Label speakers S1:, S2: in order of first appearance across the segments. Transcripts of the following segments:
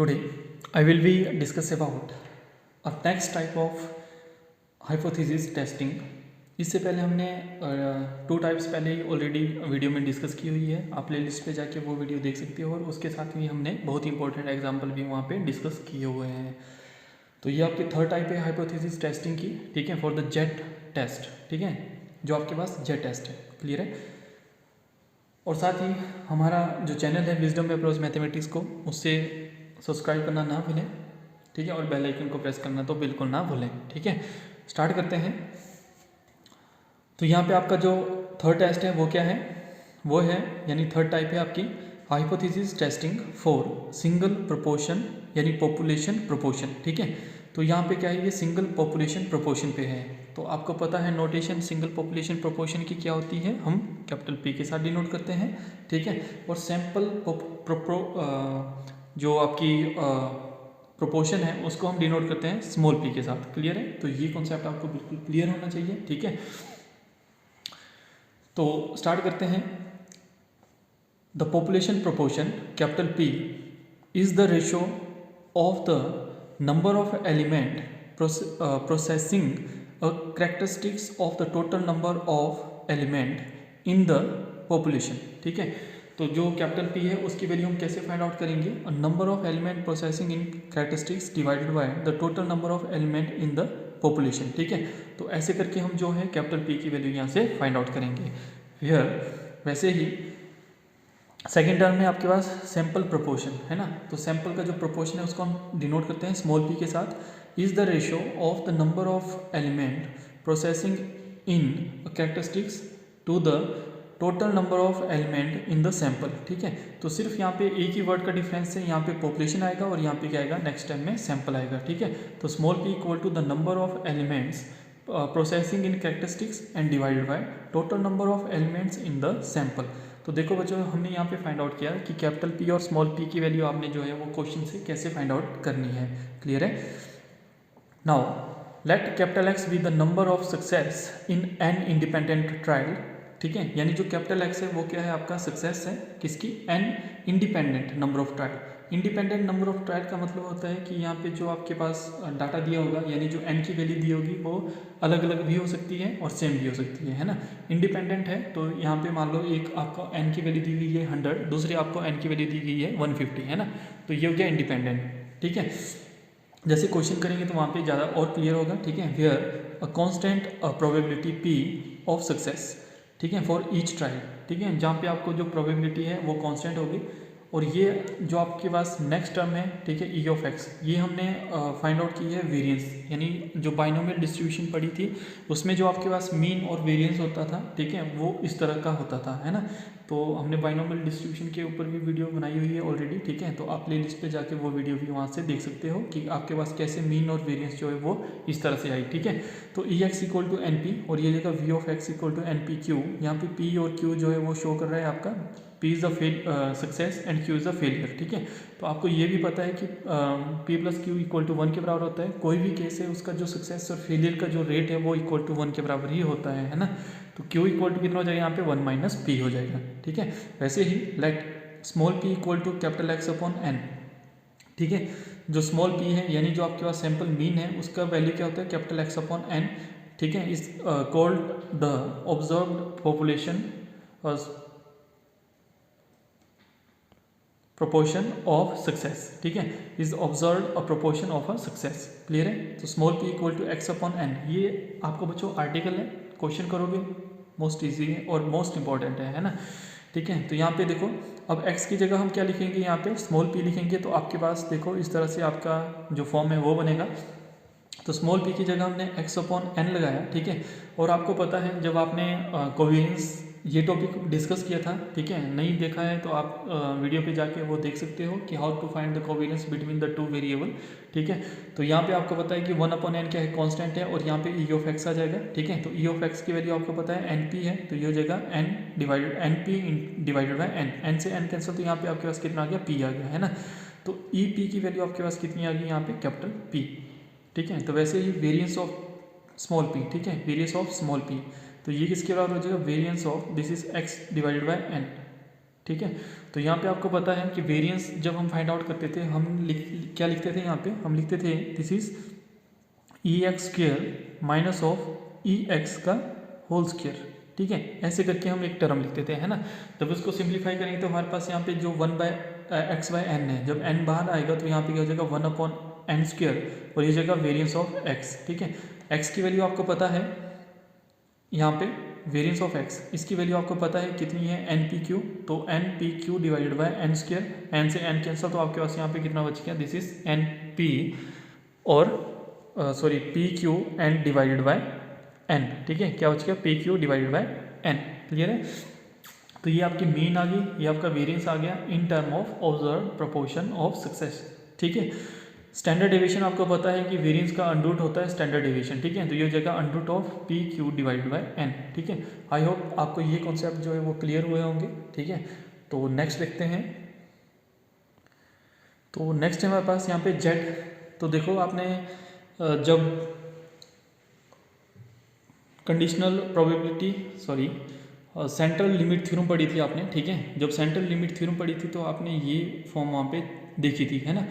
S1: Today, I will be discuss about a next type of hypothesis testing. इससे पहले हमने two types पहले ही already video में discuss की हुई है। आप प्ले लिस्ट पर जाके वो वीडियो देख सकते हो और उसके साथ ही हमने बहुत इंपॉर्टेंट एग्जाम्पल भी वहाँ पे डिस्कस किए हुए हैं। तो ये आपकी थर्ड टाइप है हाइपोथेसिस टेस्टिंग की, ठीक है, फॉर द जेट टेस्ट, ठीक है, जो आपके पास जेट टेस्ट है। क्लियर है। और साथ ही हमारा जो चैनल है विजडम अप्रोच मैथमेटिक्स को, उससे सब्सक्राइब करना ना भूलें, ठीक है, और बेल आइकन को प्रेस करना तो बिल्कुल ना भूलें, ठीक है। स्टार्ट करते हैं। तो यहाँ पे आपका जो थर्ड टेस्ट है वो क्या है, वो है यानी थर्ड टाइप है आपकी hypothesis testing for single proportion यानी पॉपुलेशन प्रोपोर्शन, ठीक है। तो यहाँ पे क्या है, ये सिंगल पॉपुलेशन प्रोपोर्शन पे है। तो आपको पता है नोटेशन सिंगल पॉपुलेशन प्रोपोर्शन की क्या होती है, हम कैपिटल P के साथ डिनोट करते हैं, ठीक है। और सैंपल जो आपकी प्रोपोर्शन है उसको हम डिनोट करते हैं स्मॉल p के साथ। क्लियर है। तो ये कॉन्सेप्ट आपको बिल्कुल क्लियर होना चाहिए, ठीक है। तो स्टार्ट करते हैं। The population proportion capital P is the ratio of the number of element processing characteristics of the total number of element in the population, ठीक है। तो जो कैपिटल P है उसकी वैल्यू हम कैसे फाइंड आउट करेंगे, number of element processing in characteristics divided by the total number of element in the population, ठीक है। तो ऐसे करके हम जो है कैपिटल P की वैल्यू यहाँ से फाइंड आउट करेंगे। फिर वैसे ही सेकेंड टर्म में आपके पास सैंपल प्रोपोर्शन है ना। तो सैंपल का जो प्रोपोर्शन है उसको हम डिनोट करते हैं स्मॉल p के साथ। Is the ratio of the number of element processing in characteristics to the total number of element in the sample, ठीक है। तो सिर्फ यहाँ पे एक ही वर्ड का डिफरेंस है, यहाँ पे पॉपुलेशन आएगा और यहाँ पे क्या आएगा, नेक्स्ट टाइम में सैंपल आएगा, ठीक है। तो small p equal to the number of elements processing in characteristics and divided by total number of elements in the sample. तो देखो बच्चों, हमने यहाँ पे फाइंड आउट किया कि कैपिटल P और स्मॉल p की वैल्यू आपने जो है वो क्वेश्चन से कैसे फाइंड आउट करनी है। क्लियर है। Now let capital X be the number of success in an independent trial, ठीक है। यानी जो कैपिटल X है वो क्या है, आपका सक्सेस है किसकी, an independent number of trial. Independent number of trial का मतलब होता है कि यहाँ पे जो आपके पास डाटा दिया होगा यानी जो n की वैल्यू दी होगी वो अलग अलग भी हो सकती है और सेम भी हो सकती है ना। इंडिपेंडेंट है तो यहाँ पे मान लो एक आपको n की वैल्यू दी गई है 100, दूसरी आपको n की वैल्यू दी गई है 150, है ना। तो ये हो गया इंडिपेंडेंट, ठीक है। जैसे क्वेश्चन करेंगे तो वहाँ पे ज़्यादा और क्लियर होगा, ठीक है। Where a constant probability P of success, ठीक है, फॉर ईच ट्रायल, ठीक है, जहाँ पे आपको जो प्रोबेबिलिटी है वो कांस्टेंट होगी। और ये जो आपके पास नेक्स्ट टर्म है, ठीक है, ई ऑफ एक्स, ये हमने फाइंड आउट की है वेरिएंस, यानी जो बाइनोमियल डिस्ट्रीब्यूशन पड़ी थी उसमें जो आपके पास मीन और वेरिएंस होता था, ठीक है, वो इस तरह का होता था, है ना। तो हमने बाइनोमियल डिस्ट्रीब्यूशन के ऊपर भी वीडियो बनाई हुई है ऑलरेडी, ठीक है। तो आप प्ले लिस्ट पर जाके वो वीडियो भी वहाँ से देख सकते हो कि आपके पास कैसे मीन और वेरियंस जो है वो इस तरह से आई, ठीक है। तो E X equal to n p और ये जगह V of X equal to n p q, यहाँ पे पी और क्यू जो है वो शो कर रहा है आपका P is the success and Q is the failure, ठीक है। तो आपको ये भी पता है कि P plus Q equal to 1 के बराबर होता है। कोई भी केस है उसका जो सक्सेस और फेलियर का जो रेट है वो इक्वल टू 1 के बराबर ही होता है ना। तो Q इक्वल टू कितना हो जाएगा, यहाँ पे 1 माइनस P हो जाएगा, ठीक है। वैसे ही let small p equal to capital X upon n, ठीक है। जो स्मॉल p है यानी जो आपके पास सैंपल मीन है उसका वैल्यू क्या होता है, कैपिटल X अपॉन n, ठीक है। Is called the observed population proportion of success, ठीक है, is observe a proportion of a success. Clear है। तो small p equal to x upon n, ये आपको बच्चों आर्टिकल है, क्वेश्चन करोगे मोस्ट इजी है और मोस्ट इंपॉर्टेंट है ना, ठीक है। तो यहाँ पे देखो, अब x की जगह हम क्या लिखेंगे, यहाँ पे स्मॉल p लिखेंगे। तो आपके पास देखो इस तरह से आपका जो फॉर्म है वो बनेगा। तो स्मॉल p की जगह हमने x अपॉन n लगाया, ठीक है। और आपको पता है जब आपने कोवेरिएंस ये टॉपिक डिस्कस किया था, ठीक है, नहीं देखा है तो आप वीडियो पे जाके वो देख सकते हो कि how to find the covariance between the two variable, ठीक है। तो यहाँ पे आपको पता है कि 1 अपॉन n क्या है, कांस्टेंट है, और यहाँ पे ई ऑफ एक्स आ जाएगा, ठीक है। तो ई ऑफ एक्स की वैल्यू आपको पता है np है, तो ये हो जाएगा n divided np divided by n से n कैंसिल, तो यहाँ पे आपके पास कितना आ गया, p आ गया, है ना। तो ई पी की वैल्यू आपके पास कितनी आ गई, यहाँ पे कैपिटल P, ठीक है। तो वैसे ही वेरिएंस ऑफ स्मॉल p, ठीक है, वेरिएंस ऑफ स्मॉल p, तो ये किसके बराबर हो जाएगा, variance of this is x divided by n, ठीक है। तो यहाँ पे आपको पता है कि वेरिएंस जब हम फाइंड आउट करते थे हम क्या लिखते थे, यहाँ पे हम लिखते थे this is E x square minus of E x का होल स्क्वेयर, ठीक है। ऐसे करके हम एक टर्म लिखते थे, है ना। जब उसको सिंप्लीफाई करेंगे तो हमारे पास यहाँ पे जो 1/x/n है, जब n बाहर आएगा तो यहाँ पे क्या हो जाएगा 1/n स्क्वेयर और ये जगह वेरिएंस ऑफ x, ठीक है। x की वैल्यू आपको पता है, यहाँ पे वेरिएंस ऑफ x इसकी वैल्यू आपको पता है कितनी है, एन पी क्यू। तो n p q divided by n square, n से एन कैंसिल, तो आपके पास यहाँ पे कितना बच गया, दिस इज एन पी और sorry p q n divided by n, ठीक है। क्या बच गया, p q divided by n, clear है। तो ये आपकी मीन आ गई, ये आपका वेरिएंस आ गया in term of observe proportion of success, ठीक है। स्टैंडर्ड डेविएशन आपको पता है कि वेरिएंस का अंडरूट होता है स्टैंडर्ड डेविएशन, ठीक है। तो ये हो जाएगा under root of p q divided by n, ठीक है। आई होप आपको ये कॉन्सेप्ट जो है वो क्लियर हुए होंगे, ठीक है। तो नेक्स्ट देखते हैं। तो नेक्स्ट है हमारे पास यहाँ पे जेड। तो देखो आपने जब conditional probability central limit theorem पढ़ी थी आपने, ठीक है। जब सेंट्रल लिमिट थ्योरम पढ़ी थी तो आपने ये फॉर्म वहाँ पे देखी थी, है ना।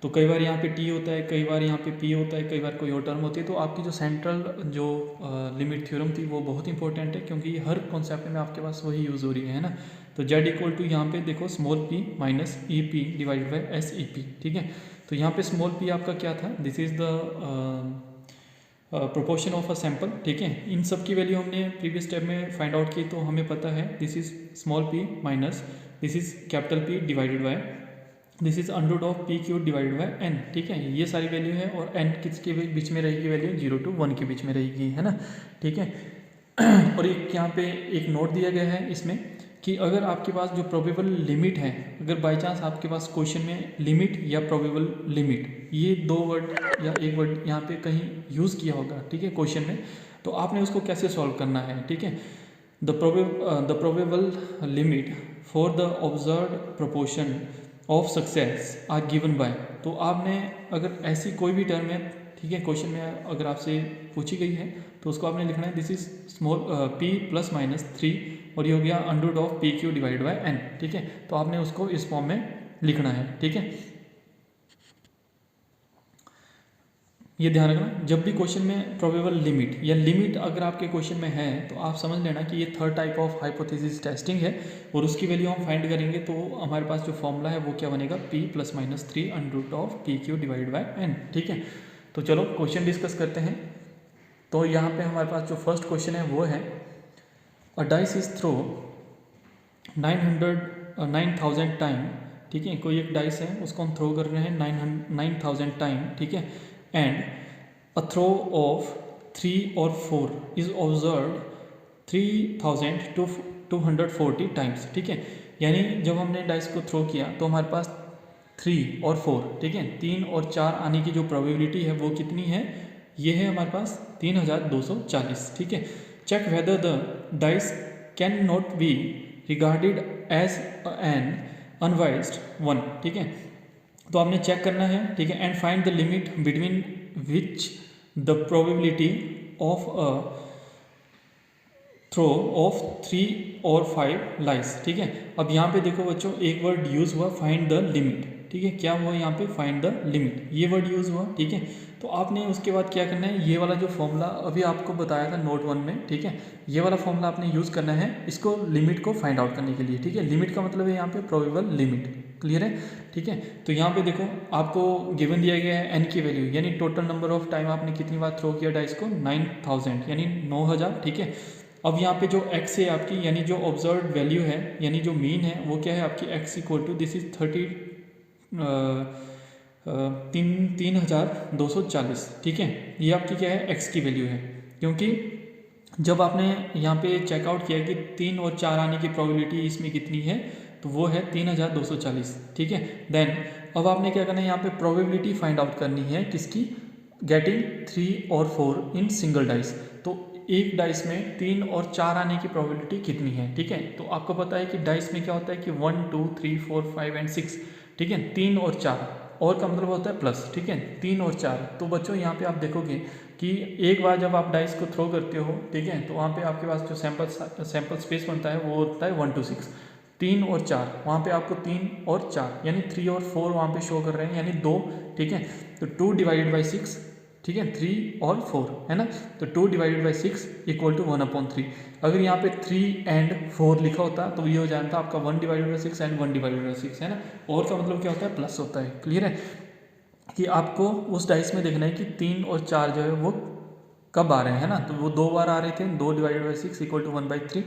S1: तो कई बार यहाँ पे टी होता है, कई बार यहाँ पे पी होता है, कई बार कोई और टर्म होती है। तो आपकी जो सेंट्रल जो लिमिट थ्योरम थी वो बहुत इंपॉर्टेंट है, क्योंकि हर कॉन्सेप्ट में आपके पास वही यूज़ हो रही है ना। तो जेड इक्वल टू यहाँ पे देखो small p minus E P divided by S E P, ठीक है। तो यहाँ पे स्मॉल पी आपका क्या था, this is the proportion of a sample, ठीक है। इन सब की वैल्यू हमने प्रीवियस स्टेप में फाइंड आउट की, तो हमें पता है this is small p minus this is capital P divided by this is under root of p q divided by n, ठीक है। ये सारी वैल्यू है और एन किसके बीच में रहेगी, वैल्यू 0 to 1 के बीच में रहेगी, है ना, ठीक है। और एक यहाँ पे एक नोट दिया गया है इसमें कि अगर आपके पास जो प्रोबेबल लिमिट है, अगर बाई चांस आपके पास क्वेश्चन में लिमिट या प्रोबेबल लिमिट ये दो वर्ड या एक वर्ड यहाँ पे कहीं यूज़ किया होगा, ठीक है, क्वेश्चन में, तो आपने उसको कैसे सॉल्व करना है, ठीक है। The probable limit for the observed proportion of success are given by. तो आपने अगर ऐसी कोई भी टर्म है, ठीक है, क्वेश्चन में अगर आपसे पूछी गई है तो उसको आपने लिखना है this is small p plus minus 3 और ये हो गया under root of p q divide by n, ठीक है। तो आपने उसको इस फॉर्म में लिखना है, ठीक है। ये ध्यान रखना, जब भी क्वेश्चन में प्रोबेबल लिमिट या लिमिट अगर आपके क्वेश्चन में है तो आप समझ लेना कि ये third type of hypothesis testing है और उसकी वैल्यू हम फाइंड करेंगे। तो हमारे पास जो फॉर्मूला है वो क्या बनेगा, p plus minus 3 under root of p q divide by n, ठीक है। तो चलो क्वेश्चन डिस्कस करते हैं। तो यहाँ पे हमारे पास जो फर्स्ट क्वेश्चन है वो है a dice is throw 9,000 time, ठीक है। कोई एक डाइस है उसको हम थ्रो कर रहे हैं 9,000 टाइम, ठीक है। And a throw of 3 or 4 is observe 3,240 times, ठीक है। यानी जब हमने डाइस को थ्रो किया तो हमारे पास 3 और 4, ठीक है, 3 और 4 आने की जो प्रोबेबिलिटी है वो कितनी है, ये है हमारे पास 3,240, ठीक है। Check whether the dice can not be regarded as an unbiased one, ठीक है। तो आपने चेक करना है, ठीक है। And find the limit between which the probability of a throw of 3 और 5 लाइज, ठीक है। अब यहाँ पे देखो बच्चों एक वर्ड यूज हुआ फाइंड द लिमिट, ठीक है। क्या हुआ यहाँ पे, फाइंड द लिमिट, ये वर्ड यूज हुआ, ठीक है। तो आपने उसके बाद क्या करना है, ये वाला जो फॉर्मूला अभी आपको बताया था नोट 1 में, ठीक है, ये वाला फॉर्मूला आपने यूज करना है इसको लिमिट को फाइंड आउट करने के लिए, ठीक है। लिमिट का मतलब है यहाँ पे प्रोबेबल लिमिट, क्लियर है, ठीक है। तो यहाँ पे देखो आपको गिवन दिया गया है एन की वैल्यू, यानी टोटल नंबर ऑफ टाइम आपने कितनी बार थ्रो किया डाइस को, 9,000 यानी 9,000, ठीक है। अब यहाँ पे जो x है आपकी, यानी जो ऑब्जर्व वैल्यू है, यानी जो मीन है वो क्या है आपकी x equal to this is 3,240, ठीक है। ये आपकी क्या है, x की वैल्यू है, क्योंकि जब आपने यहाँ पे चेकआउट किया कि 3 और 4 आने की प्रोबेबिलिटी इसमें कितनी है, तो वो है 3,240, ठीक है। देन अब आपने क्या करना है, यहाँ पे प्रोबेबिलिटी फाइंड आउट करनी है किसकी, गेटिंग 3 और 4 इन सिंगल डाइस। तो एक डाइस में 3 और 4 आने की प्रोबेबिलिटी कितनी है, ठीक है। तो आपको पता है कि डाइस में क्या होता है कि 1 2 3 4 5 एंड 6, ठीक है। 3 और 4 और का मतलब होता है प्लस, ठीक है, 3 और 4। तो बच्चों यहाँ पे आप देखोगे कि एक बार जब आप डाइस को थ्रो करते हो, ठीक है, तो वहाँ पे आपके पास जो सैंपल स्पेस बनता है वो होता है 1 to 6। 3 और 4, वहाँ पे आपको 3 और 4 यानी 3 और 4 वहाँ पे शो कर रहे हैं, यानी 2, ठीक है। तो 2 डिवाइडेड बाई 6, ठीक है, 3 और 4 है ना, तो 2 डिवाइडेड बाई 6 इक्वल टू 1/3। अगर यहाँ पे 3 एंड 4 लिखा होता तो ये हो जाता आपका 1 divided by 6 and 1 divided by 6, है ना। और का मतलब क्या होता है, प्लस होता है। क्लियर है कि आपको उस डाइस में देखना है कि 3 और 4 जो है वो कब आ रहे हैं, है ना। तो वो 2 बार आ रहे थे, 2 डिवाइडेड बाई 6 इक्वल टू 1/3।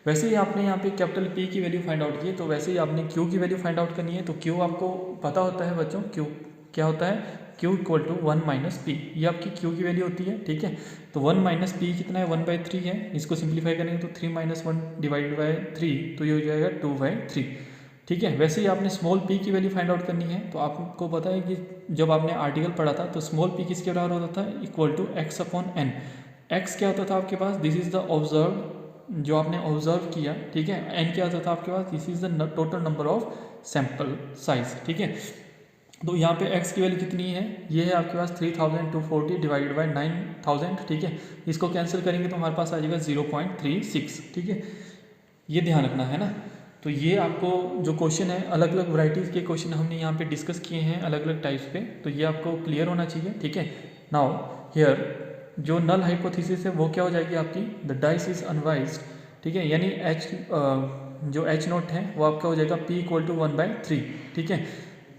S1: वैसे ही आपने यहाँ पे कैपिटल P की वैल्यू फाइंड आउट की है, तो वैसे ही आपने Q की वैल्यू फाइंड आउट करनी है। तो Q आपको पता होता है बच्चों, Q क्या होता है, Q equal to 1 minus p, ये आपकी Q की वैल्यू होती है, ठीक है। तो 1 माइनस पी कितना है, 1/3 है। इसको सिंप्लीफाई करेंगे तो 3 माइनस 1 डिवाइडेड बाई 3, तो ये हो जाएगा 2/3, ठीक है। वैसे ही आपने स्मॉल p की वैल्यू फाइंड आउट करनी है। तो आपको पता है कि जब आपने आर्टिकल पढ़ा था तो स्मॉल p किसके बराबर होता था, equal to x upon n। x क्या होता था आपके पास, दिस इज द ऑब्जर्व, जो आपने ऑब्जर्व किया, ठीक है। n क्या होता था आपके पास, this is the total number of sample size, ठीक है। तो यहाँ पे x की वैल्यू कितनी है, ये है आपके पास 3240 डिवाइडेड बाई 9000, ठीक है। इसको कैंसिल करेंगे तो हमारे पास आ जाएगा 0.36, ठीक है। ये ध्यान रखना है ना। तो ये आपको जो क्वेश्चन है, अलग अलग वैरायटीज़ के क्वेश्चन हमने यहाँ पे डिस्कस किए हैं अलग अलग टाइप्स पे, तो ये आपको क्लियर होना चाहिए, ठीक है। नाउ हियर जो नल हाइपोथेसिस है वो क्या हो जाएगी आपकी, द डाइस इज अनवाइज्ड, ठीक है। यानी जो H नोट है वो आपका हो जाएगा P इक्वल टू 1/3, ठीक है।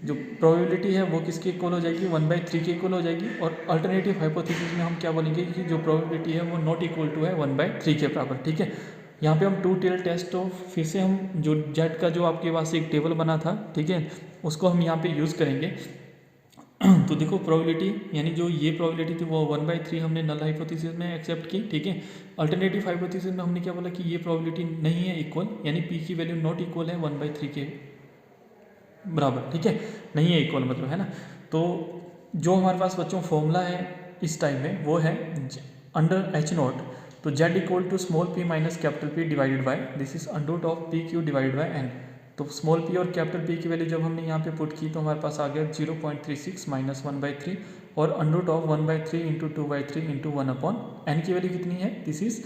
S1: जो प्रोबेबिलिटी है वो किसके इक्वल हो जाएगी, 1/3 के इक्वल हो जाएगी। और अल्टरनेटिव हाइपोथेसिस में हम क्या बोलेंगे कि जो प्रोबेबिलिटी है वो नॉट इक्वल टू है 1/3 के बराबर, ठीक है। यहाँ पे हम 2 टेल टेस्ट, तो फिर से हम जो जेड का जो आपके पास एक टेबल बना था, ठीक है, उसको हम यहाँ पे यूज़ करेंगे। तो देखो प्रोबेबिलिटी, यानी जो ये प्रोबेबिलिटी थी वो 1/3 हमने नल हाइपोथेसिस में एक्सेप्ट की, ठीक है। अल्टरनेटिव हाइपोथेसिस में हमने क्या बोला कि ये प्रोबेबिलिटी नहीं है इक्वल, यानी पी की वैल्यू नॉट इक्वल है 1/3 के बराबर, ठीक है, नहीं है इक्वल मतलब, है ना। तो जो हमारे पास बच्चों फॉर्मूला है इस टाइम में वो है अंडर H नोट, तो z equal to small p minus capital P divided by this is under root of p q divided by n। तो स्मॉल p और कैपिटल P की वैल्यू जब हमने यहाँ पे पुट की तो हमारे पास आ गया 0.36 माइनस 1/3 और under root of 1/3 into 2/3 into 1/n की वैल्यू कितनी है, दिस इज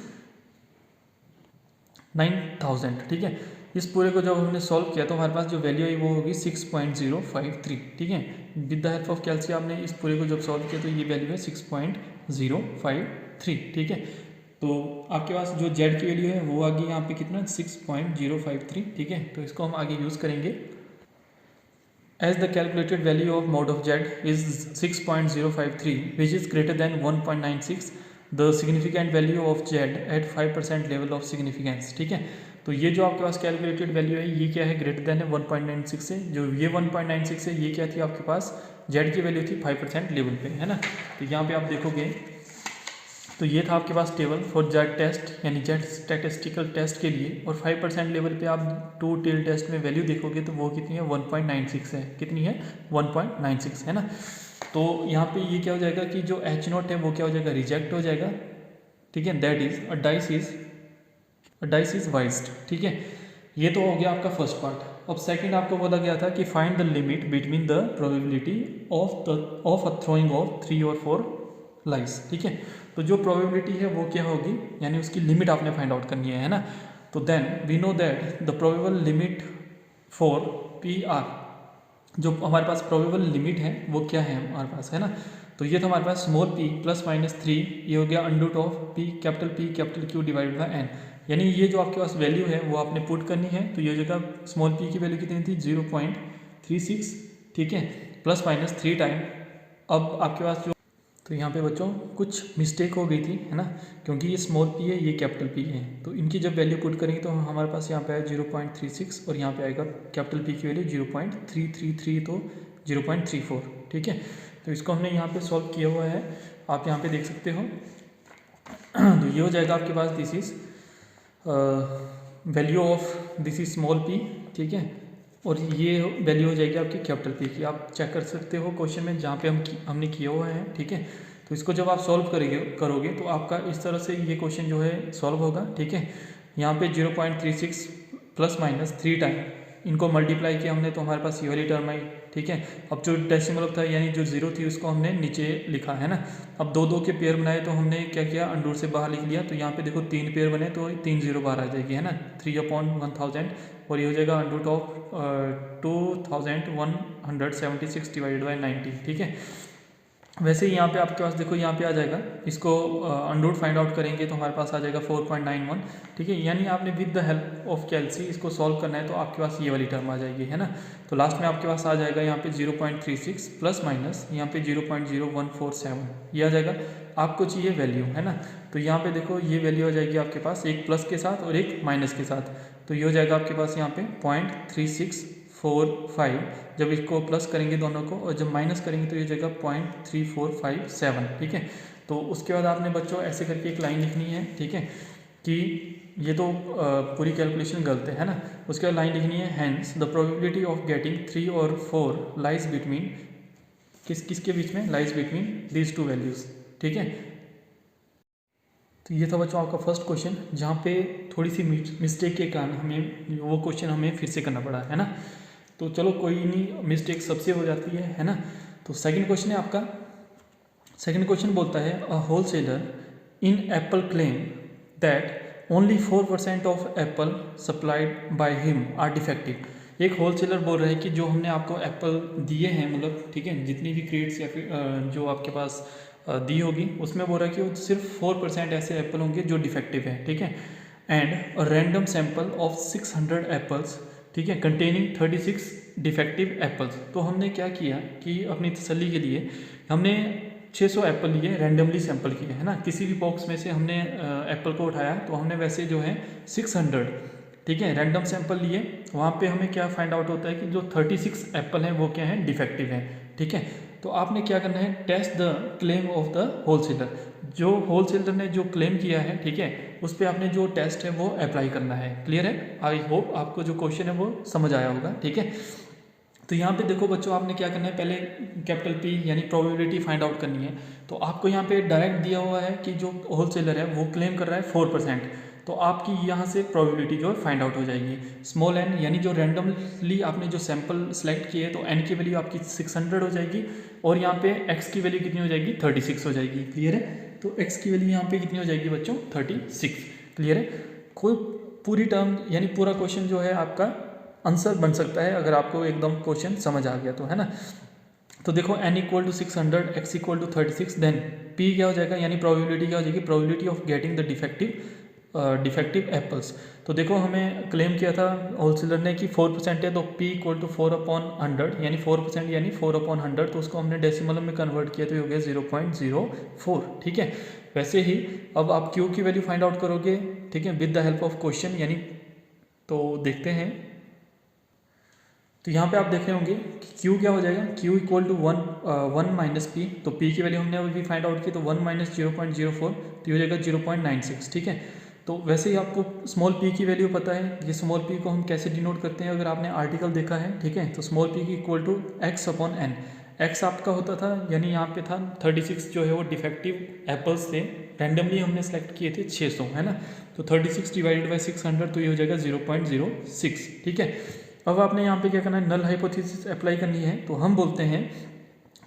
S1: 9000, ठीक है। इस पूरे को जब हमने सॉल्व किया तो हमारे पास जो वैल्यू आई वो होगी 6.053, ठीक है। With the help of calcium आपने इस पूरे को जब सॉल्व किया तो ये वैल्यू है 6.053, ठीक है। तो आपके पास जो z की वैल्यू है वो आ गई यहाँ पे कितना 6.053, ठीक है। तो इसको हम आगे यूज़ करेंगे। As the calculated value of mode of z is 6.053 which is greater than 1.96 the significant value of z at 5% level of significance, ठीक है। तो ये जो आपके पास कैलकुलेटेड वैल्यू है ये क्या है, ग्रेटर देन है 1.96 से। जो ये 1.96 है ये क्या थी आपके पास, z की वैल्यू थी 5% लेवल पे, है ना। तो यहाँ पे आप देखोगे तो ये था आपके पास टेबल फॉर जेड टेस्ट, यानी जेड स्टैटिस्टिकल टेस्ट के लिए। और 5% लेवल पे आप 2 टेल टेस्ट में वैल्यू देखोगे तो वो कितनी है 1.96 है, कितनी है 1.96, है ना। तो यहाँ पे ये क्या हो जाएगा कि जो H नोट है वो क्या हो जाएगा, रिजेक्ट हो जाएगा, ठीक है। That is a dice is biased, ठीक है। ये तो हो गया आपका फर्स्ट पार्ट। अब सेकंड आपको बोला गया था कि find the limit between the probability of a throwing of 3 और 4 लाइस, ठीक है। तो जो प्रोबेबिलिटी है वो क्या होगी, यानी उसकी लिमिट आपने फाइंड आउट करनी है ना। तो then we know that the probable limit for p are, जो हमारे पास प्रोबेबल लिमिट है वो क्या है हमारे पास, है ना। तो ये था हमारे पास स्मॉल p प्लस माइनस 3, ये हो गया under root of p capital Q divided by n। यानी ये जो आपके पास वैल्यू है वो आपने पुट करनी है। तो ये जगह स्मॉल p की वैल्यू कितनी थी 0.36, ठीक है, प्लस माइनस 3 टाइम। अब आपके पास जो, तो यहाँ पे बच्चों कुछ मिस्टेक हो गई थी, है ना, क्योंकि ये स्मॉल p है ये कैपिटल P है। तो इनकी जब वैल्यू पुट करेंगे तो हमारे पास यहाँ पे आया 0.36 और यहाँ पे आएगा कैपिटल P की वैल्यू 0.333, तो 0.34, ठीक है। तो इसको हमने यहाँ पे सॉल्व किया हुआ है, आप यहाँ पे देख सकते हो। तो ये हो जाएगा आपके पास this is value of this is small p, ठीक है, और ये वैल्यू हो जाएगी आपकी कैपिटल P की। आप चेक कर सकते हो क्वेश्चन में जहाँ पे हमने किया हुआ है, ठीक है। तो इसको जब आप सॉल्व करोगे तो आपका इस तरह से ये क्वेश्चन जो है सॉल्व होगा, ठीक है। यहाँ पे 0.36 प्लस माइनस 3 टाइम इनको मल्टीप्लाई किया हमने तो हमारे पास ये वाली टर्म आई, ठीक है। अब जो डेसिमल था यानी जो 0 थी उसको हमने नीचे लिखा, है ना। अब 2 के पेयर बनाए तो हमने क्या किया, अंडर से बाहर लिख लिया। तो यहाँ पे देखो 3 पेयर बने तो 3 0 बाहर आ जाएगी, है ना। 3/1000 और ये हो जाएगा under root of 2176 divided by 90, ठीक है। वैसे ही यहाँ पे आपके पास देखो यहाँ पे आ जाएगा, इसको अंडर रूट फाइंड आउट करेंगे तो हमारे पास आ जाएगा 4.91, ठीक है। यानी आपने विद द हेल्प ऑफ कैलसी इसको सॉल्व करना है तो आपके पास ये वाली टर्म आ जाएगी, है ना। तो लास्ट में आपके पास आ जाएगा यहाँ पे 0.36 प्लस माइनस यहाँ पे 0.0147 ये आ जाएगा। आपको चाहिए वैल्यू, है ना। तो यहाँ पे देखो ये वैल्यू आ जाएगी आपके पास एक प्लस के साथ और एक माइनस के साथ, तो ये हो जाएगा आपके पास यहाँ पे 0.3645। जब इसको प्लस करेंगे दोनों को और जब माइनस करेंगे तो ये हो जाएगा 0.3457, ठीक है। तो उसके बाद आपने बच्चों ऐसे करके एक लाइन लिखनी है, ठीक है, कि ये तो पूरी कैलकुलेशन गलत है ना। उसके बाद लाइन लिखनी है hence the probability of getting 3 और 4 लाइज बिटवीन, किसके बीच में, lies between these two values, ठीक है। तो ये था बच्चों आपका फर्स्ट क्वेश्चन, जहाँ पे थोड़ी सी मिस्टेक के कारण हमें वो क्वेश्चन हमें फिर से करना पड़ा, है ना। तो चलो कोई नहीं, मिस्टेक सबसे हो जाती है ना। तो सेकंड क्वेश्चन है आपका, सेकंड क्वेश्चन बोलता है a wholesaler in apple claim that only 4% of apple supplied by him are defective. एक होलसेलर बोल रहा है कि जो हमने आपको एप्पल दिए हैं, मतलब ठीक है, जितनी भी क्रेट्स या फिर जो आपके पास दी होगी उसमें बोल रहा है कि वो सिर्फ 4% ऐसे एप्पल होंगे जो डिफेक्टिव है, ठीक है। And a random sample of 600 apples, ठीक है, कंटेनिंग 36 डिफेक्टिव एप्पल्स। तो हमने क्या किया कि अपनी तसल्ली के लिए हमने 600 एप्पल लिए, रैंडमली सैंपल किए, है ना। किसी भी बॉक्स में से हमने एप्पल को उठाया, तो हमने वैसे जो है 600, ठीक है, रैंडम सैंपल लिए। वहाँ पे हमें क्या फाइंड आउट होता है कि जो 36 एप्पल हैं वो क्या हैं, डिफेक्टिव हैं, ठीक है। तो आपने क्या करना है, test the claim of the wholesaler. जो होलसेलर ने जो क्लेम किया है, ठीक है, उस पर आपने जो टेस्ट है वो अप्लाई करना है। क्लियर है? आई होप आपको जो क्वेश्चन है वो समझ आया होगा, ठीक है। तो यहाँ पे देखो बच्चों, आपने क्या करना है, पहले कैपिटल P यानी प्रोबेबिलिटी फाइंड आउट करनी है। तो आपको यहाँ पे डायरेक्ट दिया हुआ है कि जो होलसेलर है वो क्लेम कर रहा है 4%, तो आपकी यहाँ से प्रोबेबिलिटी जो है फाइंड आउट हो जाएगी। स्मॉल n यानी जो रैंडमली आपने जो सैंपल सेलेक्ट किए तो n की वैल्यू आपकी 600 हो जाएगी, और यहाँ पे x की वैल्यू कितनी हो जाएगी, 36 हो जाएगी। क्लियर है? तो x की वैल्यू यहाँ पे कितनी हो जाएगी बच्चों, 36। क्लियर है? कोई पूरी टर्म यानी पूरा क्वेश्चन जो है आपका आंसर बन सकता है अगर आपको एकदम क्वेश्चन समझ आ गया तो, है ना। तो देखो n equal to 600, x equal to 36, then p क्या हो जाएगा, यानी प्रोबेबिलिटी क्या हो जाएगी, probability of getting the defective apples. तो देखो हमें क्लेम किया था होलसेलर ने कि 4% है, तो p इक्वल टू 4/100 यानी 4% यानी 4/100, तो उसको हमने डेसिमल में कन्वर्ट किया तो ये हो गया 0.04, ठीक है। वैसे ही अब आप q की वैल्यू फाइंड आउट करोगे, ठीक है, with the help of question, यानी तो देखते हैं। तो यहाँ पे आप देख रहे होंगे कि Q क्या हो जाएगा, Q equal to 1 minus p, तो P की वैल्यू हमने अभी फाइंड आउट की, तो 1 माइनस 0.04 तो ये हो जाएगा 0.96, ठीक है। तो वैसे ही आपको स्मॉल p की वैल्यू पता है, ये स्मॉल p को हम कैसे डिनोट करते हैं, अगर आपने आर्टिकल देखा है, ठीक है, तो स्मॉल p की इक्वल टू x/n। x आपका होता था, यानी यहाँ पे था 36 जो है वो डिफेक्टिव एप्पल्स थे, रैंडमली हमने सेलेक्ट किए थे 600, है ना। तो 36 डिवाइडेड बाई 600 तो ये हो जाएगा 0.06, ठीक है। अब आपने यहाँ पे क्या करना है, नल हाइपोथेसिस अप्लाई करनी है। तो हम बोलते हैं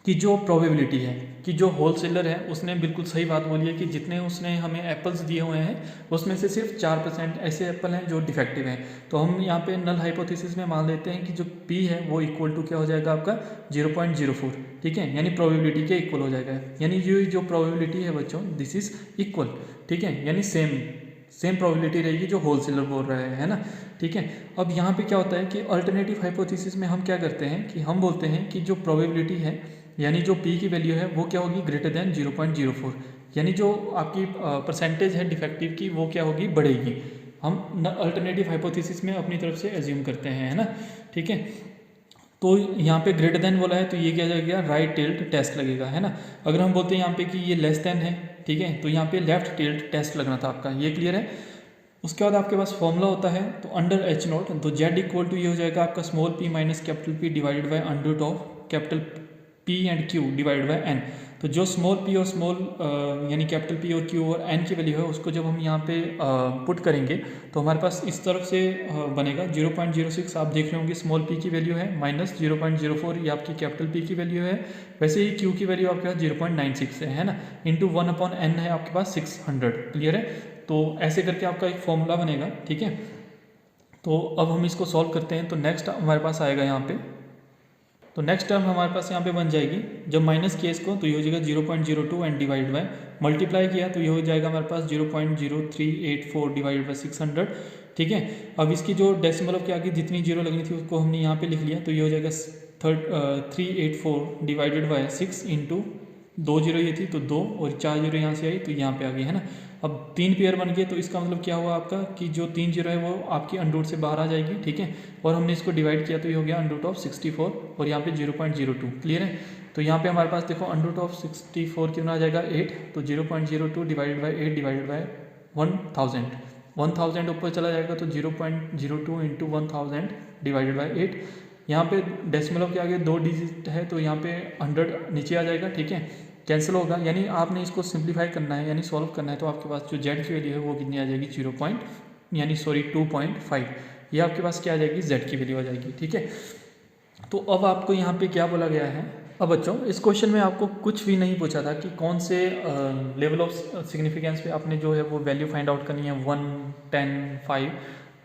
S1: कि जो प्रोबेबिलिटी है कि जो होलसेलर है उसने बिल्कुल सही बात बोली है कि जितने उसने हमें एप्पल्स दिए हुए हैं उसमें से सिर्फ 4% ऐसे एप्पल हैं जो डिफेक्टिव हैं। तो हम यहाँ पे नल हाइपोथेसिस में मान लेते हैं कि जो p है वो इक्वल टू क्या हो जाएगा आपका 0.04, ठीक है, यानी प्रोबेबिलिटी के इक्वल हो जाएगा। यानी जो प्रोबेबिलिटी है बच्चों, दिस इज इक्वल, ठीक है, यानी सेम प्रोबेबिलिटी रहेगी जो होलसेलर बोल रहा है ना, ठीक है। अब यहाँ पे क्या होता है कि अल्टरनेटिव हाइपोथेसिस में हम क्या करते हैं कि हम बोलते हैं कि जो प्रोबेबिलिटी है यानी जो p की वैल्यू है वो क्या होगी, ग्रेटर देन 0.04, यानी जो आपकी परसेंटेज है डिफेक्टिव की वो क्या होगी, बढ़ेगी। हम अल्टरनेटिव हाइपोथेसिस में अपनी तरफ से एज्यूम करते हैं, है ना, ठीक है। तो यहाँ पे ग्रेटर देन बोला है तो ये क्या जाएगा, राइट टिल्ट टेस्ट लगेगा, है ना। अगर हम बोलते हैं यहाँ पे कि ये लेस देन है, ठीक है, तो यहाँ पे लेफ्ट टिल्ट टेस्ट लगना था आपका, ये क्लियर है। उसके बाद आपके पास फॉर्मूला होता है, तो अंडर h0 तो z इक्वल टू ये हो जाएगा आपका small p minus capital P divided by under root of capital P and Q divided by n। तो जो स्मॉल p और स्मॉल यानी कैपिटल P और Q और n की वैल्यू है उसको जब हम यहाँ पे पुट करेंगे तो हमारे पास इस तरफ से बनेगा 0.06, आप देख रहे होंगे स्मॉल p की वैल्यू है, माइनस 0.04 ये आपकी कैपिटल P की वैल्यू है। वैसे ही Q की वैल्यू आपके पास 0.96 है ना, इंटू 1/n है आपके पास 600। क्लियर है? तो ऐसे करके आपका एक फॉर्मूला बनेगा, ठीक है। तो अब हम इसको सॉल्व करते हैं। तो नेक्स्ट हमारे पास आएगा यहाँ पे, तो नेक्स्ट टर्म हमारे पास यहाँ पे बन जाएगी, जब माइनस किया इसको तो ये हो जाएगा 0.02 एंड डिवाइड बाय, मल्टीप्लाई किया तो ये हो जाएगा हमारे पास 0.0384 डिवाइड बाय 600। ठीक है, अब इसकी जो डेसिमल के आगे जितनी जीरो लगनी थी उसको हमने यहाँ पे लिख लिया, तो ये हो जाएगा 384 डिवाइडेड बाय 6 इंटू 2 जीरो ये थी तो 2 और 4 जीरो यहाँ से आई तो यहाँ पे आ गई है ना। अब 3 पेयर बन गए तो इसका मतलब क्या हुआ आपका कि जो 3 जीरो है वो आपकी अंडर से बाहर आ जाएगी। ठीक है, और हमने इसको डिवाइड किया तो ये हो गया अंडर ऑफ 64 और यहाँ पे 0.02। क्लियर है, तो यहाँ पे हमारे पास देखो अंडर ऑफ 64 कितना आ जाएगा 8, तो 0.02 डिवाइडेड बाई 8 डिवाइडेड बाई 1000 ऊपर चला जाएगा तो 0.02 इंटू 1000 डिवाइडेड बाई 8। यहाँ पे डेसिमल के आगे 2 डिजिट है तो यहाँ पे 100 नीचे आ जाएगा। ठीक है, कैंसिल होगा, यानी आपने इसको सिंप्लीफाई करना है यानी सॉल्व करना है, तो आपके पास जो जेड की वैल्यू है वो कितनी आ जाएगी 2.5, ये आपके पास क्या आ जाएगी जेड की वैल्यू आ जाएगी। ठीक है, तो अब आपको यहाँ पे क्या बोला गया है। अब बच्चों इस क्वेश्चन में आपको कुछ भी नहीं पूछा था कि कौन से लेवल ऑफ सिग्निफिकेंस पे आपने जो है वो वैल्यू फाइंड आउट करनी है 1, 10, 5।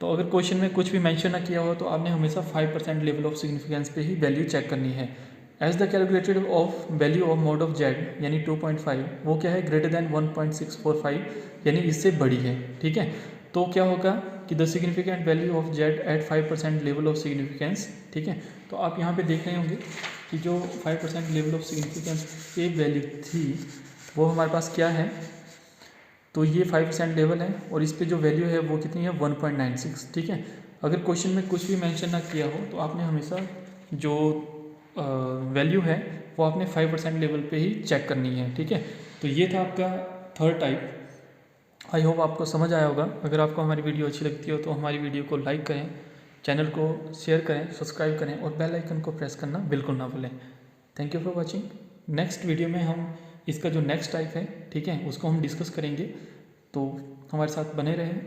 S1: तो अगर क्वेश्चन में कुछ भी मेंशन ना किया हो तो आपने हमेशा 5% लेवल ऑफ सिग्निफिकेंस पे ही वैल्यू चेक करनी है। As the calculated of value of mode of z यानी 2.5 वो क्या है ग्रेटर देन 1.645 यानी इससे बड़ी है। ठीक है, तो क्या होगा कि the significant value of z at 5% level of significance. ठीक है, तो आप यहाँ पे देख रहे होंगे कि जो 5% लेवल ऑफ सिग्निफिकेंस की वैल्यू थी वो हमारे पास क्या है, तो ये 5% लेवल है और इस पे जो वैल्यू है वो कितनी है 1.96। ठीक है, अगर क्वेश्चन में कुछ भी मेंशन ना किया हो तो आपने हमेशा जो वैल्यू है वो आपने 5% लेवल पे ही चेक करनी है। ठीक है, तो ये था आपका थर्ड टाइप। आई होप आपको समझ आया होगा। अगर आपको हमारी वीडियो अच्छी लगती हो तो हमारी वीडियो को लाइक करें, चैनल को शेयर करें, सब्सक्राइब करें और बेल आइकन को प्रेस करना बिल्कुल ना भूलें। Thank you for watching. Next video में हम इसका जो नेक्स्ट टाइप है, ठीक है, उसको हम डिस्कस करेंगे, तो हमारे साथ बने रहें।